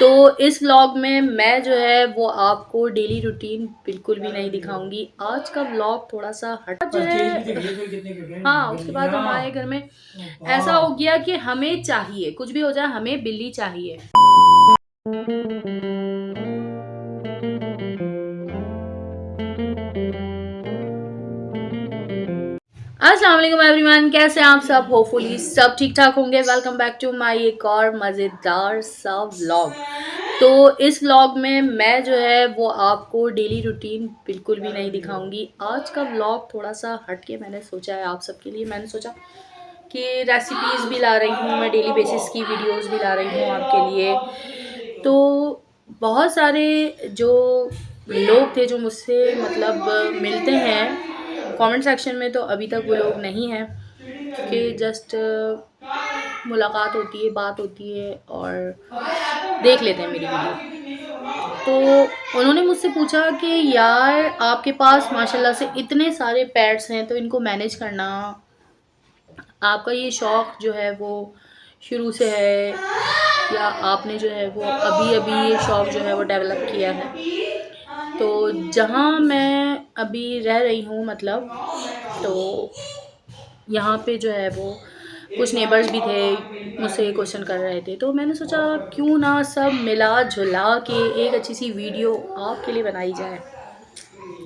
तो इस व्लॉग में मैं जो है वो आपको डेली रूटीन बिल्कुल भी नहीं दिखाऊंगी। आज का व्लॉग थोड़ा सा हट जो है। हाँ, उसके बाद हमारे घर में ऐसा हो गया कि हमें चाहिए, कुछ भी हो जाए हमें बिल्ली चाहिए। अस्सलाम वालेकुम एवरीवन, कैसे हैं आप सब? होपफुली सब ठीक ठाक होंगे। वेलकम बैक टू माय एक और मज़ेदार सा व्लॉग। तो इस व्लॉग में मैं जो है वो आपको डेली रूटीन बिल्कुल भी नहीं दिखाऊंगी। आज का व्लॉग थोड़ा सा हट के मैंने सोचा है आप सबके लिए। मैंने सोचा कि रेसिपीज़ भी ला रही हूँ मैं, डेली बेसिस की वीडियोस भी ला रही हूँ आपके लिए। तो बहुत सारे जो लोग थे जो मुझसे मतलब मिलते हैं कमेंट सेक्शन में, तो अभी तक वो लोग नहीं हैं, क्योंकि जस्ट मुलाकात होती है, बात होती है और देख लेते हैं मेरी वीडियो। तो उन्होंने मुझसे पूछा कि यार आपके पास माशाल्लाह से इतने सारे पेट्स हैं, तो इनको मैनेज करना, आपका ये शौक़ जो है वो शुरू से है या आपने जो है वो अभी अभी ये शौक़ जो है वो डेवलप किया है? तो जहाँ मैं अभी रह रही हूँ मतलब, तो यहाँ पे जो है वो कुछ नेबर्स भी थे, मुझसे ये क्वेश्चन कर रहे थे। तो मैंने सोचा क्यों ना सब मिला जुला के एक अच्छी सी वीडियो आपके लिए बनाई जाए।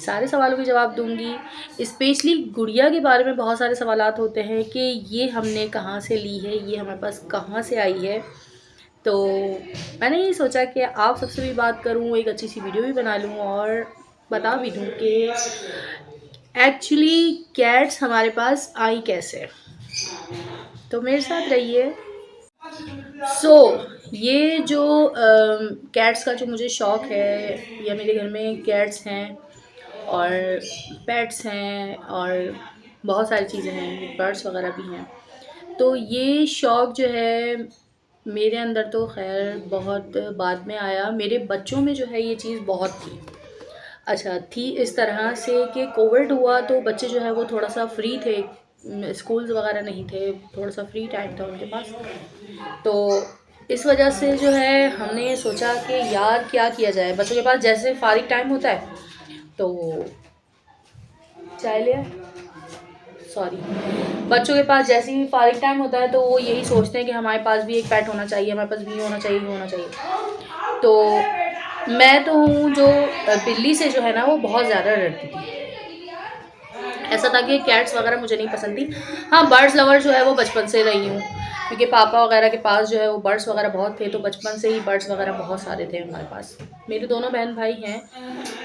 सारे सवालों के जवाब दूंगी। स्पेशली गुड़िया के बारे में बहुत सारे सवालात होते हैं कि ये हमने कहाँ से ली है, ये हमारे पास कहाँ से आई है। तो मैंने ये सोचा कि आप सबसे भी बात करूँ, एक अच्छी सी वीडियो भी बना लूँ और बता भी दूँ कि एक्चुअली कैट्स हमारे पास आई कैसे। तो मेरे साथ रहिए। ये जो कैट्स का जो मुझे शौक़ है, या मेरे घर में कैट्स हैं और पेट्स हैं और बहुत सारी चीज़ें हैं, बर्ड्स वगैरह भी हैं। तो ये शौक़ जो है मेरे अंदर तो ख़ैर बहुत बाद में आया। मेरे बच्चों में जो है ये चीज़ बहुत थी। अच्छा, थी इस तरह से कि कोविड हुआ तो बच्चे जो है वो थोड़ा-सा फ्री थे, स्कूल्स वगैरह नहीं थे, थोड़ा-सा फ्री टाइम था उनके पास। तो इस वजह से जो है हमने ये सोचा कि यार क्या किया जाए, बच्चों के पास जैसे फ़ारिग टाइम होता है तो चाय ले आए, सॉरी, बच्चों के पास जैसे ही फ़ारिग टाइम होता है तो वो यही सोचते हैं कि हमारे पास भी एक पेट होना चाहिए, हमारे पास भी होना चाहिए, ये होना चाहिए। तो मैं तो हूँ जो बिल्ली से जो है ना वो बहुत ज़्यादा डरती थी। ऐसा था कि कैट्स वगैरह मुझे नहीं पसंद थी। हाँ, बर्ड्स लवर जो है वो बचपन से रही हूँ, क्योंकि पापा वगैरह के पास जो है वो बर्ड्स वगैरह बहुत थे, तो बचपन से ही बर्ड्स वगैरह बहुत सारे थे हमारे पास। मेरे दोनों बहन भाई हैं,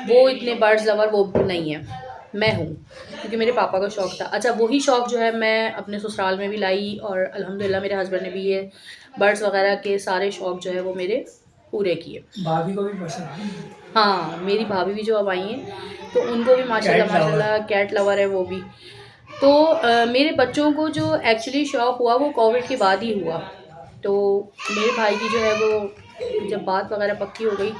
वो इतने बर्ड्स लवर वो नहीं हैं, मैं हूँ, क्योंकि मेरे पापा का शौक़ था। अच्छा, वही शौक़ जो है मैं अपने ससुराल में भी लाई और अल्हम्दुलिल्लाह मेरे हस्बैंड ने भी ये बर्ड्स वगैरह के सारे शौक़ जो है वो मेरे पूरे किए। भाभी को भी पसंद है। हाँ, मेरी भाभी भी जो अब आई हैं तो उनको भी माशाल्लाह माशाल्लाह कैट लवर है वो भी। तो मेरे बच्चों को जो एक्चुअली शौक़ हुआ वो कोविड के बाद ही हुआ। तो मेरे भाई की जो है वो जब बात वगैरह पक्की हो गई,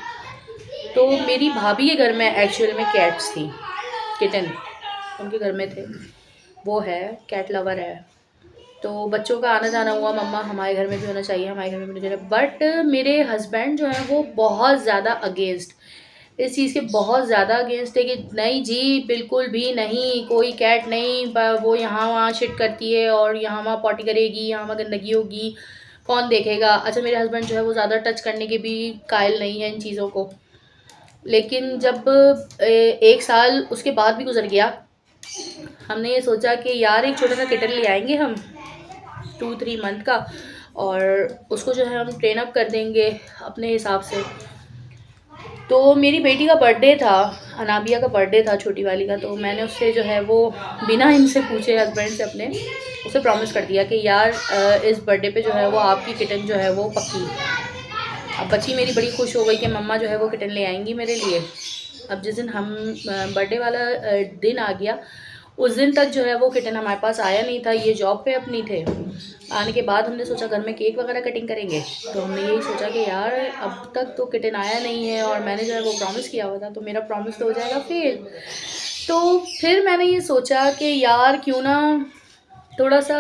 तो मेरी भाभी के घर में एक्चुअल में कैट्स थी, किटन उनके घर में थे। वो है कैट लवर है, तो बच्चों का आना जाना हुआ, मम्मा हमारे घर में भी होना चाहिए, हमारे घर में भी होना चाहिए। बट मेरे हस्बैंड जो है वो बहुत ज़्यादा अगेंस्ट इस चीज़ के, बहुत ज़्यादा अगेंस्ट है कि नहीं जी, बिल्कुल भी नहीं, कोई कैट नहीं, वो यहाँ वहाँ शिट करती है और यहाँ वहाँ पॉटी करेगी, यहाँ वहाँ गंदगी होगी, कौन देखेगा। अच्छा, मेरे हस्बैंड जो है वो ज़्यादा टच करने के भी कायल नहीं है इन चीज़ों को। लेकिन जब 1 साल उसके बाद भी गुजर गया, हमने ये सोचा कि यार एक छोटा सा किटन ले आएंगे हम 2-3 मंथ का, और उसको जो है हम ट्रेन अप कर देंगे अपने हिसाब से। तो मेरी बेटी का बर्थडे था, अनाबिया का बर्थडे था, छोटी वाली का। तो मैंने उससे जो है वो बिना इनसे पूछे हस्बैंड से अपने उसे प्रॉमिस कर दिया कि यार इस बर्थडे पे जो है वो आपकी किटन जो है वो पक्की। अब बच्ची मेरी बड़ी खुश हो गई कि मम्मा जो है वो किटन ले आएंगी मेरे लिए। अब जिस दिन हम बर्थडे वाला दिन आ गया, उस दिन तक जो है वो किटन हमारे पास आया नहीं था, ये जॉब पे अपनी थे। आने के बाद हमने सोचा घर में केक वगैरह कटिंग करेंगे, तो हमने यही सोचा कि यार अब तक तो किटन आया नहीं है और मैंने जो है वो प्रॉमिस किया हुआ था, तो मेरा प्रॉमिस तो हो जाएगा फेल। तो फिर मैंने ये सोचा कि यार क्यों ना थोड़ा सा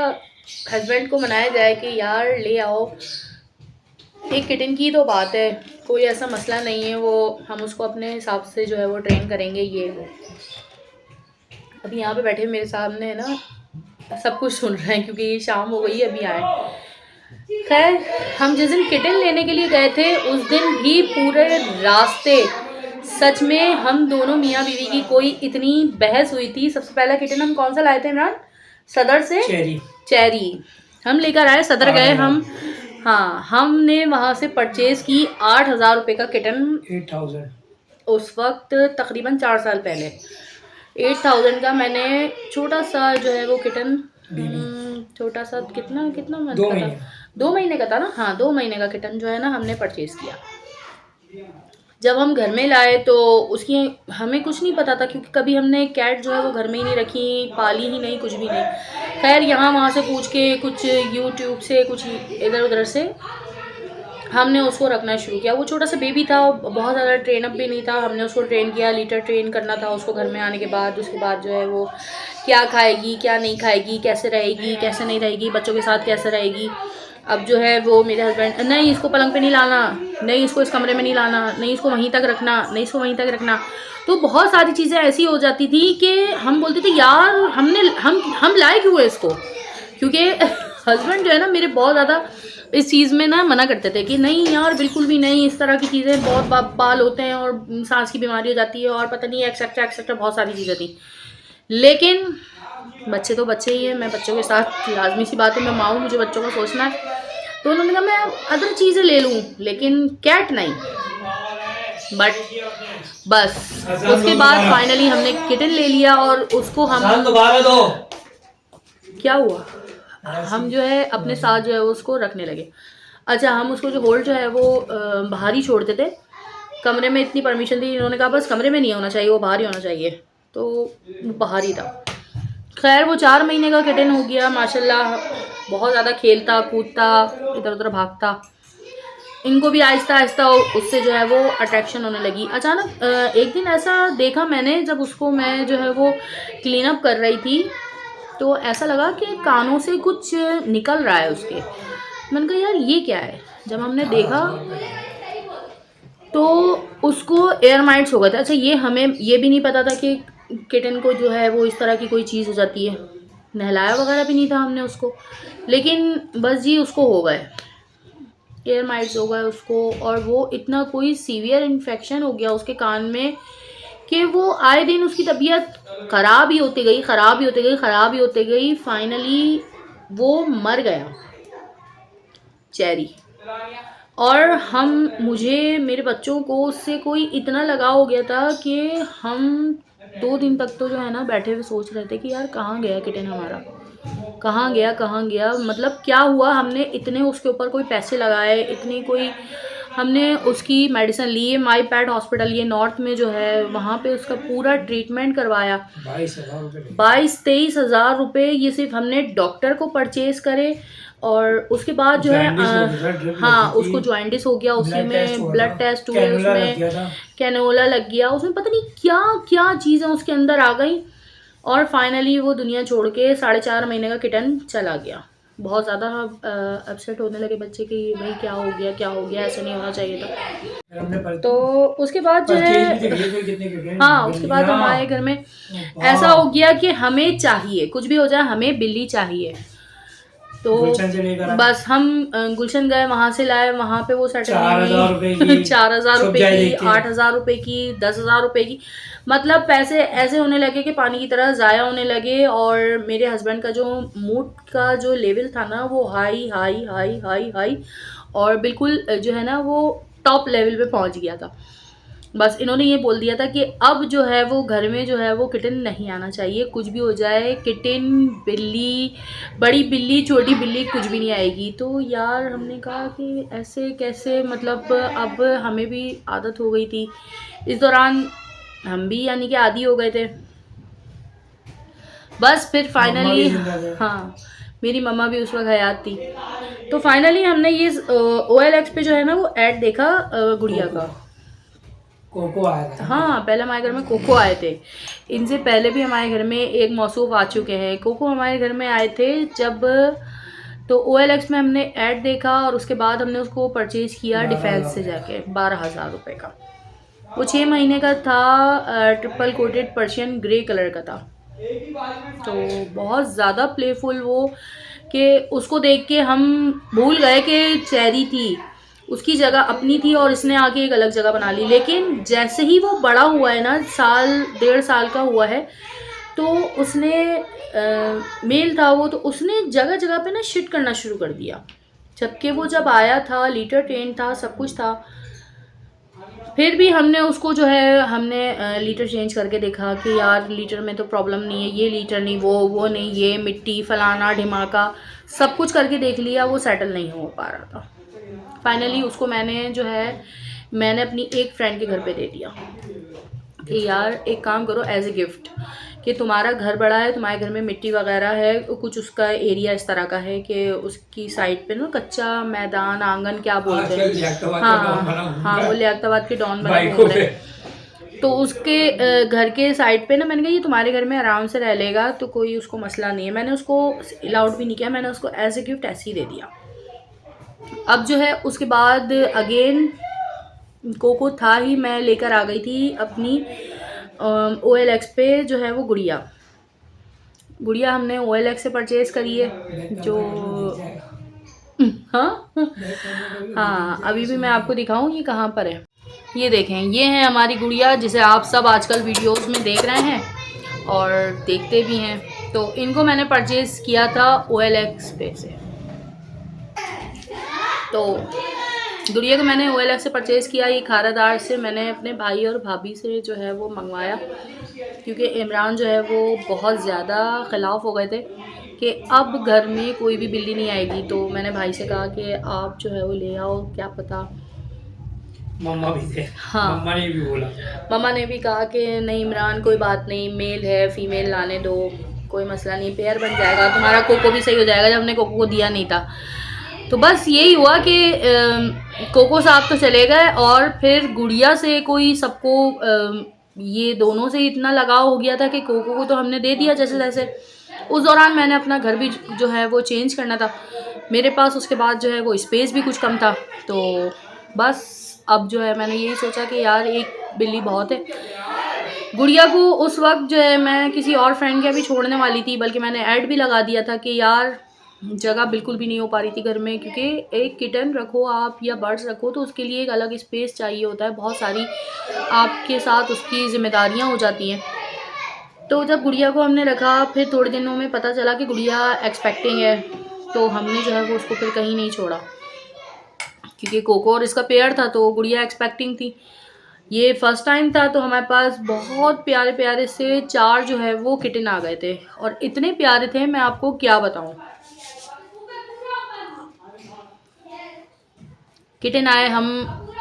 हस्बैंड को मनाया जाए कि यार ले आओ एक किटन की तो बात है, कोई ऐसा मसला नहीं है, वो हम उसको अपने हिसाब से जो है वो ट्रेन करेंगे। ये वो अभी यहाँ पे बैठे मेरे सामने है ना, सब कुछ सुन रहे हैं क्योंकि शाम हो गई अभी आए। खैर, हम जिस दिन किटन लेने के लिए गए थे उस दिन भी पूरे रास्ते सच में हम दोनों मियाँ बीवी की कोई इतनी बहस हुई थी। सबसे पहला किटन हम कौन सा लाए थे इमरान? सदर से चेरी हम लेकर आए, सदर गए हम। हाँ, हमने वहाँ से परचेज की 8,000 रुपये का किटन। 8,000 उस वक्त तकरीबन 4 साल पहले 8,000 का मैंने छोटा सा जो है वो किटन, छोटा सा कितना मंथ का था? 2 महीने का था ना। हाँ, 2 महीने का किटन जो है ना हमने परचेज़ किया। जब हम घर में लाए तो उसकी हमें कुछ नहीं पता था क्योंकि कभी हमने कैट जो है वो घर में ही नहीं रखी, पाली ही नहीं, कुछ भी नहीं। खैर, यहाँ वहाँ से पूछ के कुछ यूट्यूब से कुछ इधर उधर से हमने उसको रखना शुरू किया। वो छोटा सा बेबी था, बहुत ज़्यादा ट्रेन अप भी नहीं था। हमने उसको ट्रेन किया, लीटर ट्रेन करना था उसको घर में आने के बाद। उसके बाद जो है वो क्या खाएगी, क्या नहीं खाएगी, कैसे रहेगी, कैसे नहीं रहेगी, बच्चों के साथ कैसे रहेगी। अब जो है वो मेरे हस्बैंड, नहीं इसको पलंग पे नहीं लाना, नहीं इसको इस कमरे में नहीं लाना, नहीं इसको वहीं तक रखना, नहीं इसको वहीं तक रखना। तो बहुत सारी चीज़ें ऐसी हो जाती थी कि हम बोलते थे यार हम लाए क्यों है इसको, क्योंकि हस्बैंड जो है ना मेरे बहुत ज़्यादा इस चीज़ में ना मना करते थे कि नहीं यार बिल्कुल भी नहीं, इस तरह की चीज़ें बहुत बाल होते हैं और सांस की बीमारी हो जाती है और पता नहीं एक्सेट्रा एक्सेट्रा बहुत सारी चीज़ें थी। लेकिन बच्चे तो बच्चे ही हैं, मैं बच्चों के साथ लाजमी सी बात है, मैं माँ हूँ, मुझे बच्चों का सोचना है। तो उन्होंने कहा मैं अदर चीज़ें ले लूँ लेकिन कैट नहीं। बस उसके बाद फाइनली हमने किटन ले लिया और उसको हम क्या हुआ, हम जो है अपने साथ जो है उसको रखने लगे। अच्छा, हम उसको जो होल्ड जो है वो बाहर ही छोड़ते थे। कमरे में इतनी परमिशन थी, इन्होंने कहा बस कमरे में नहीं होना चाहिए, वो बाहर ही होना चाहिए, तो वो बाहर ही था। खैर, वो 4 महीने का किटन हो गया माशाल्लाह, बहुत ज़्यादा खेलता कूदता इधर उधर भागता। इनको भी आहिस्ता आहिस्ता उससे जो है वो अट्रैक्शन होने लगी। अचानक एक दिन ऐसा देखा मैंने, जब उसको मैं जो है वो क्लीन अप कर रही थी तो ऐसा लगा कि कानों से कुछ निकल रहा है उसके। मैंने कहा यार ये क्या है। जब हमने देखा तो उसको एयर माइट्स हो गए थे। अच्छा, ये हमें ये भी नहीं पता था कि किटन को जो है वो इस तरह की कोई चीज़ हो जाती है। नहलाया वगैरह भी नहीं था हमने उसको, लेकिन बस जी उसको हो गए, एयर माइट्स हो गए उसको। और वो इतना कोई सीवियर इन्फेक्शन हो गया उसके कान में कि वो आए दिन उसकी तबीयत ख़राब ही होती गई। फाइनली वो मर गया चेरी। और मुझे मेरे बच्चों को उससे कोई इतना लगाव हो गया था कि हम 2 दिन तक तो जो है ना बैठे हुए सोच रहे थे कि यार कहाँ गया किटन हमारा, कहाँ गया, मतलब क्या हुआ। हमने इतने उसके ऊपर कोई पैसे लगाए, इतनी कोई हमने उसकी मेडिसिन ली। माई पैड हॉस्पिटल ये नॉर्थ में जो है वहाँ पे उसका पूरा ट्रीटमेंट करवाया। 22-23 हज़ार रुपये ये सिर्फ हमने डॉक्टर को परचेज़ करे। और उसके बाद जो है हाँ, उसको जॉइंटिस हो गया, उसी में ब्लड टेस्ट हुए, उसमें कैनोला लग गया, उसमें पता नहीं क्या क्या चीज़ें उसके अंदर आ गई। और फाइनली वो दुनिया छोड़ के 4.5 महीने का किटन चला गया। बहुत ज़्यादा अपसेट होने लगे बच्चे कि भाई क्या हो गया, ऐसा नहीं होना चाहिए था। तो उसके बाद जो है हाँ, उसके बाद हमारे घर में ऐसा हो गया कि हमें चाहिए, कुछ भी हो जाए हमें बिल्ली चाहिए। तो बस हम गुलशन गए, वहाँ से लाए। वहाँ पे वो सेटिंग 4,000 रुपये की 8,000 रुपये की 10,000 रुपये की, मतलब पैसे ऐसे होने लगे कि पानी की तरह ज़ाया होने लगे। और मेरे हस्बैंड का जो मूड का जो लेवल था ना वो high high high high high और बिल्कुल जो है ना वो टॉप लेवल पे पहुँच गया था। बस इन्होंने ये बोल दिया था कि अब जो है वो घर में जो है वो किटन नहीं आना चाहिए, कुछ भी हो जाए, किटन, बिल्ली, बड़ी बिल्ली, छोटी बिल्ली, कुछ भी नहीं आएगी। तो यार हमने कहा कि ऐसे कैसे, मतलब अब हमें भी आदत हो गई थी। इस दौरान हम भी यानी कि आदी हो गए थे। बस फिर फाइनली हाँ, मेरी मम्मा भी उस वक्त हयात थी। तो फाइनली हमने ये OLX पे जो है ना वो ऐड देखा गुड़िया का, कोको आया था। हाँ, पहले हमारे घर में कोको आए थे। इनसे पहले भी हमारे घर में एक मौसूफ आ चुके हैं। कोको हमारे घर में आए थे जब तो OLX में हमने ऐड देखा और उसके बाद हमने उसको परचेज़ किया डिफेंस से जाके 12,000 रुपये का। वो 6 महीने का था, triple coated Persian grey colour का था। तो बहुत ज़्यादा प्लेफुल वो कि उसको देख के हम भूल गए कि चेरी थी, उसकी जगह अपनी थी और इसने आके एक अलग जगह बना ली। लेकिन जैसे ही वो बड़ा हुआ है ना, साल 1.5 साल का हुआ है, तो उसने मेल था वो, तो उसने जगह जगह पे ना शिट करना शुरू कर दिया। जबकि वो जब आया था लीटर ट्रेन था, सब कुछ था, फिर भी हमने उसको जो है हमने लीटर चेंज करके देखा कि यार लीटर में तो प्रॉब्लम नहीं है, ये लीटर नहीं, वो नहीं, ये मिट्टी फलाना ढिमाका सब कुछ करके देख लिया, वो सेटल नहीं हो पा रहा था। फाइनली उसको मैंने अपनी एक फ्रेंड के घर पे दे दिया कि यार एक काम करो एज ए गिफ्ट, कि तुम्हारा घर बड़ा है, तुम्हारे घर में मिट्टी वगैरह है, कुछ उसका एरिया इस तरह का है कि उसकी साइड पे ना कच्चा मैदान आंगन क्या बोलते हैं, हाँ वो लियाकताबाद के डॉन बने घूम रहे हैं। तो उसके घर के साइड पे ना, मैंने कहा ये तुम्हारे घर में आराम से रह लेगा, तो कोई उसको मसला नहीं है। मैंने उसको अलाउड भी नहीं किया, मैंने उसको एज ए गिफ्ट ऐसे ही दे दिया। अब जो है उसके बाद अगेन कोको था ही, मैं लेकर आ गई थी अपनी OLX पे जो है वो गुड़िया हमने OLX से परचेज़ करी है। जो हाँ हाँ, अभी भी मैं आपको दिखाऊं ये कहाँ पर है। ये देखें, ये है हमारी गुड़िया जिसे आप सब आजकल वीडियोस में देख रहे हैं और देखते भी हैं। तो इनको मैंने परचेज़ किया था OLX पे से। तो गुड़िया को मैंने OLX से परचेज़ किया, ये खारादार से मैंने अपने भाई और भाभी से जो है वो मंगवाया, क्योंकि इमरान जो है वो बहुत ज़्यादा ख़िलाफ़ हो गए थे कि अब घर में कोई भी बिल्ली नहीं आएगी। तो मैंने भाई से कहा कि आप जो है वो ले आओ, क्या पता। मम्मा भी थे, हाँ मम्मा ने भी बोला, मम्मा ने भी कहा कि नहीं इमरान कोई बात नहीं, मेल है फीमेल लाने दो, कोई मसला नहीं, पेयर बन जाएगा, तुम्हारा कोको भी सही हो जाएगा। जब हमने कोको को दिया नहीं था, तो बस यही हुआ कि कोको साहब तो चले गए और फिर गुड़िया से कोई सबको ये दोनों से इतना लगाव हो गया था कि कोको को तो हमने दे दिया जैसे तैसे। उस दौरान मैंने अपना घर भी जो है वो चेंज करना था मेरे पास, उसके बाद जो है वो स्पेस भी कुछ कम था। तो बस अब जो है मैंने यही सोचा कि यार एक बिल्ली बहुत है। गुड़िया को उस वक्त जो है मैं किसी और फ्रेंड के भी छोड़ने वाली थी, बल्कि मैंने ऐड भी लगा दिया था कि यार जगह बिल्कुल भी नहीं हो पा रही थी घर में, क्योंकि एक किटन रखो आप या बर्ड्स रखो तो उसके लिए एक अलग स्पेस चाहिए होता है, बहुत सारी आपके साथ उसकी ज़िम्मेदारियां हो जाती हैं। तो जब गुड़िया को हमने रखा, फिर थोड़े दिनों में पता चला कि गुड़िया एक्सपेक्टिंग है, तो हमने जो है वो उसको फिर कहीं नहीं छोड़ा, क्योंकि कोको और इसका पेयर था तो गुड़िया एक्सपेक्टिंग थी। ये फर्स्ट टाइम था, तो हमारे पास बहुत प्यारे प्यारे से 4 जो है वो किटन आ गए थे, और इतने प्यारे थे मैं आपको क्या बताऊं। किटन आए, हम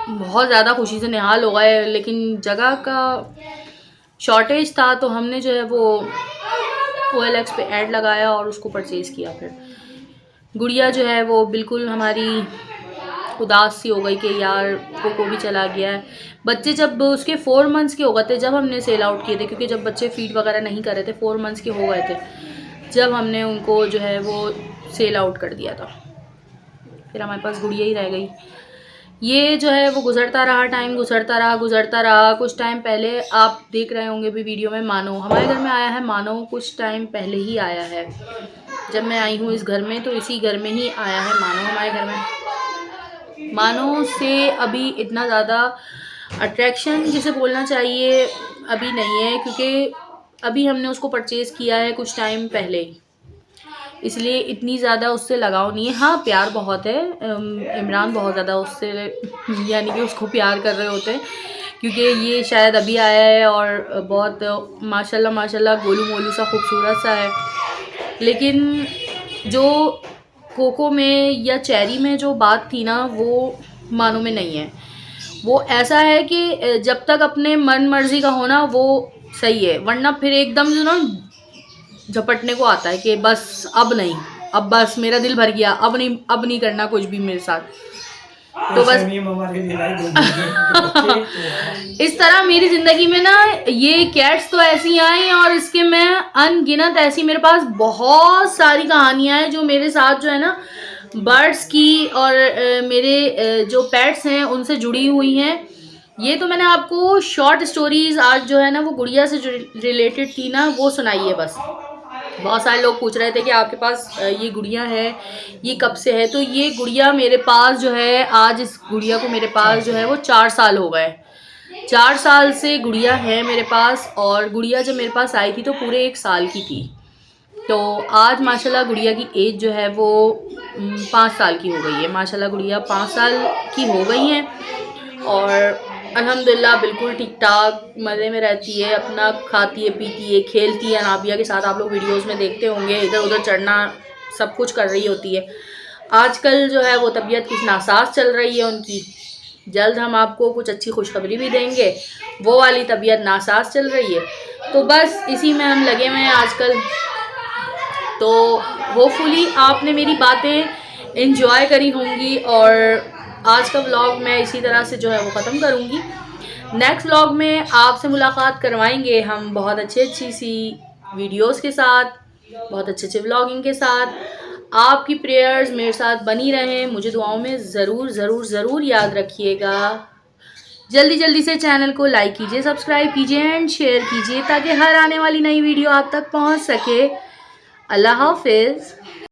बहुत ज़्यादा खुशी से निहाल हो गए, लेकिन जगह का शॉर्टेज था, तो हमने जो है वो OLX पे ऐड लगाया और उसको परचेज़ किया। फिर गुड़िया जो है वो बिल्कुल हमारी उदास सी हो गई कि यार कोको भी चला गया है। बच्चे जब उसके 4 मंथ्स के हो गए थे जब हमने सेल आउट किए थे, क्योंकि जब बच्चे फीड वगैरह नहीं कर रहे थे, 4 मंथ्स के हो गए थे जब हमने उनको जो है वो सेल आउट कर दिया था। फिर हमारे पास गुड़िया ही रह गई। ये जो है वो गुजरता रहा, टाइम गुजरता रहा। कुछ टाइम पहले आप देख रहे होंगे भी वीडियो में, मानो हमारे घर में आया है। मानो कुछ टाइम पहले ही आया है, जब मैं आई हूँ इस घर में तो इसी घर में ही आया है मानो हमारे घर में। मानो से अभी इतना ज़्यादा अट्रैक्शन जिसे बोलना चाहिए अभी नहीं है, क्योंकि अभी हमने उसको परचेज़ किया है कुछ टाइम पहले ही, इसलिए इतनी ज़्यादा उससे लगाव नहीं है। हाँ प्यार बहुत है, इमरान बहुत ज़्यादा उससे यानी कि उसको प्यार कर रहे होते हैं, क्योंकि ये शायद अभी आया है और बहुत माशाल्लाह गोलू मोलू सा खूबसूरत सा है। लेकिन जो कोको में या चेरी में जो बात थी ना, वो मानो में नहीं है। वो ऐसा है कि जब तक अपने मन मर्जी का होना वो सही है, वरना फिर एकदम जो ना झपटने को आता है कि बस अब नहीं, अब बस मेरा दिल भर गया, अब नहीं करना कुछ भी मेरे साथ। तो बस मम्मा के लिए लाई दो बच्चे तो इस तरह मेरी ज़िंदगी में ना ये कैट्स तो ऐसी आई और इसके मैं अनगिनत ऐसी मेरे पास बहुत सारी कहानियाँ हैं जो मेरे साथ जो है ना बर्ड्स की और मेरे जो पेट्स हैं उनसे जुड़ी हुई हैं। ये तो मैंने आपको शॉर्ट स्टोरीज़ आज जो है ना वो गुड़िया से रिलेटेड थी ना वो सुनाई है बस। बहुत सारे लोग पूछ रहे थे कि आपके पास ये गुड़िया है ये कब से है, तो ये गुड़िया मेरे पास जो है आज इस गुड़िया को मेरे पास जो है वो 4 साल हो गए। 4 साल से गुड़िया है मेरे पास और गुड़िया जब मेरे पास आई थी तो पूरे 1 साल की थी। तो आज माशाल्लाह गुड़िया की एज जो है वो 5 साल की हो गई है। माशाल्लाह गुड़िया 5 साल की हो गई हैं और अल्हम्दुलिल्लाह बिल्कुल ठीक ठाक मज़े में रहती है, अपना खाती है पीती है खेलती है अनाबिया के साथ। आप लोग वीडियोस में देखते होंगे इधर उधर चढ़ना सब कुछ कर रही होती है। आजकल जो है वो तबीयत कुछ नासाज चल रही है उनकी, जल्द हम आपको कुछ अच्छी खुशखबरी भी देंगे। वो वाली तबीयत नासाज चल रही है तो बस इसी में हम लगे हुए हैं आजकल। तो होपफुली आपने मेरी बातें एंजॉय करी होंगी और आज का व्लॉग मैं इसी तरह से जो है वो ख़त्म करूँगी। नेक्स्ट व्लॉग में आपसे मुलाकात करवाएंगे हम बहुत अच्छी सी वीडियोस के साथ, बहुत अच्छे व्लॉगिंग के साथ। आपकी प्रेयर्स मेरे साथ बनी रहें, मुझे दुआओं में ज़रूर याद रखिएगा। जल्दी से चैनल को लाइक कीजिए, सब्सक्राइब कीजिए एंड शेयर कीजिए ताकि हर आने वाली नई वीडियो आप तक पहुंच सके। अल्लाह हाफिज़।